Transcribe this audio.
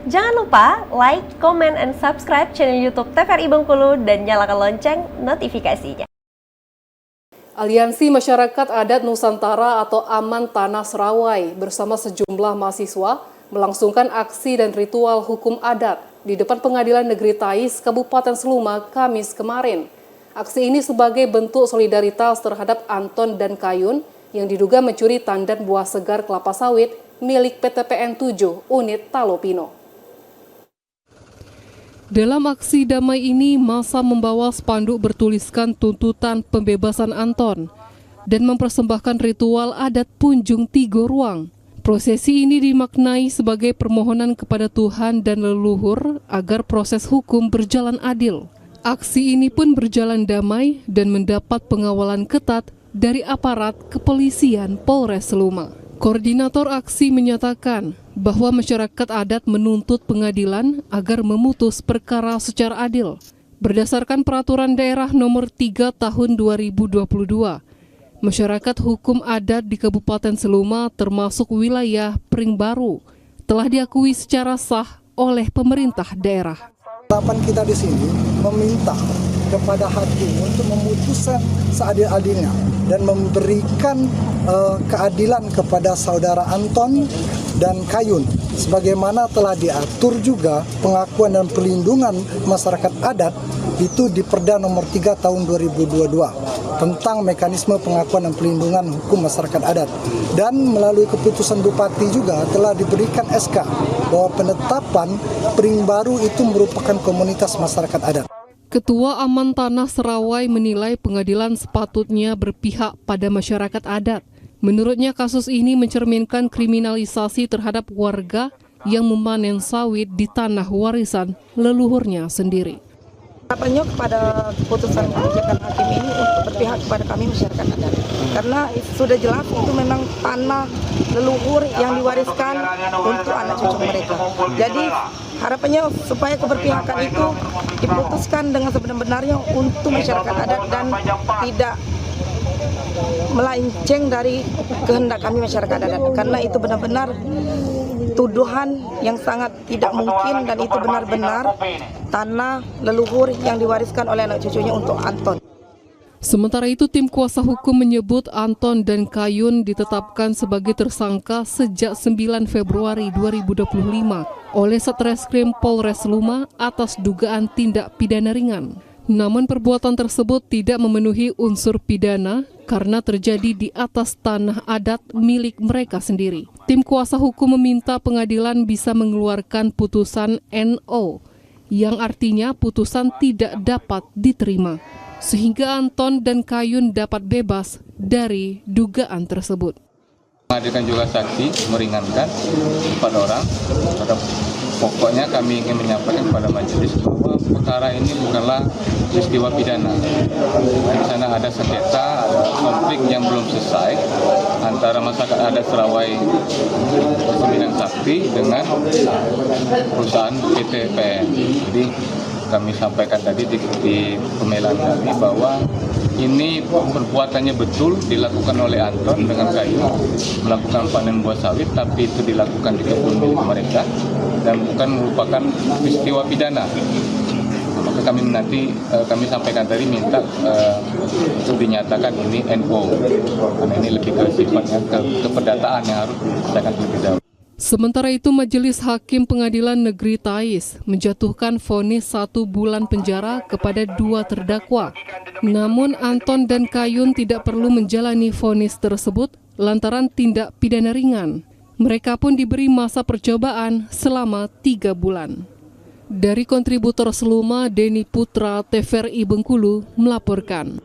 Jangan lupa like, comment, and subscribe channel YouTube TVRI Bengkulu dan nyalakan lonceng notifikasinya. Aliansi Masyarakat Adat Nusantara atau Aman Tanah Serawai bersama sejumlah mahasiswa melangsungkan aksi dan ritual hukum adat di depan Pengadilan Negeri Tais, Kabupaten Seluma, Kamis kemarin. Aksi ini sebagai bentuk solidaritas terhadap Anton dan Kayun yang diduga mencuri tandan buah segar kelapa sawit milik PTPN 7 unit Talopino. Dalam aksi damai ini, massa membawa spanduk bertuliskan tuntutan pembebasan Anton dan mempersembahkan ritual adat Punjung Tigo Ruang. Prosesi ini dimaknai sebagai permohonan kepada Tuhan dan leluhur agar proses hukum berjalan adil. Aksi ini pun berjalan damai dan mendapat pengawalan ketat dari aparat kepolisian Polres Seluma. Koordinator aksi menyatakan bahwa masyarakat adat menuntut pengadilan agar memutus perkara secara adil. Berdasarkan Peraturan Daerah Nomor 3 Tahun 2022, masyarakat hukum adat di Kabupaten Seluma termasuk wilayah Pringbaru telah diakui secara sah oleh pemerintah daerah. Harapan kita di sini meminta kepada hakim untuk memutuskan seadil-adilnya dan memberikan keadilan kepada saudara Anton dan Kayun sebagaimana telah diatur juga pengakuan dan perlindungan masyarakat adat itu di Perda Nomor 3 Tahun 2022 tentang mekanisme pengakuan dan perlindungan hukum masyarakat adat, dan melalui keputusan Bupati juga telah diberikan SK bahwa penetapan Pringbaru itu merupakan komunitas masyarakat adat. Ketua Aman Tanah Serawai menilai pengadilan sepatutnya berpihak pada masyarakat adat. Menurutnya kasus ini mencerminkan kriminalisasi terhadap warga yang memanen sawit di tanah warisan leluhurnya sendiri. Harapannya kepada keputusan kebijakan hakim ini untuk berpihak kepada kami masyarakat adat. Karena sudah jelas itu memang tanah leluhur yang diwariskan untuk anak cucu mereka. Jadi harapannya supaya keberpihakan itu diputuskan dengan sebenar-benarnya untuk masyarakat adat dan tidak melenceng dari kehendak kami masyarakat adat. Karena itu benar-benar tuduhan yang sangat tidak mungkin dan itu benar-benar tanah leluhur yang diwariskan oleh anak cucunya untuk Anton. Sementara itu, tim kuasa hukum menyebut Anton dan Kayun ditetapkan sebagai tersangka sejak 9 Februari 2025 oleh Satreskrim Polres Seluma atas dugaan tindak pidana ringan. Namun perbuatan tersebut tidak memenuhi unsur pidana karena terjadi di atas tanah adat milik mereka sendiri. Tim kuasa hukum meminta pengadilan bisa mengeluarkan putusan NO, yang artinya putusan tidak dapat diterima, sehingga Anton dan Kayun dapat bebas dari dugaan tersebut. Menghadirkan juga saksi meringankan 4 orang. Pokoknya kami ingin menyampaikan kepada majelis bahwa perkara ini bukanlah peristiwa pidana. Di sana ada sengketa, ada konflik yang belum selesai antara masyarakat adat Serawai Sembilan Sakti dengan perusahaan PTPN. Jadi kami sampaikan tadi di pembelaan kami bahwa ini perbuatannya betul dilakukan oleh Anton dengan Kayu, melakukan panen buah sawit, tapi itu dilakukan di kebun milik mereka dan bukan merupakan peristiwa pidana. Maka kami sampaikan tadi minta untuk dinyatakan ini NO, karena ini lebih ke sifatnya keperdataan yang harus diselesaikan lebih dahulu. Sementara itu, Majelis Hakim Pengadilan Negeri Tais menjatuhkan vonis 1 bulan penjara kepada 2 terdakwa. Namun Anton dan Kayun tidak perlu menjalani vonis tersebut lantaran tindak pidana ringan. Mereka pun diberi masa percobaan selama 3 bulan. Dari kontributor Seluma, Denny Putra, TVRI Bengkulu melaporkan.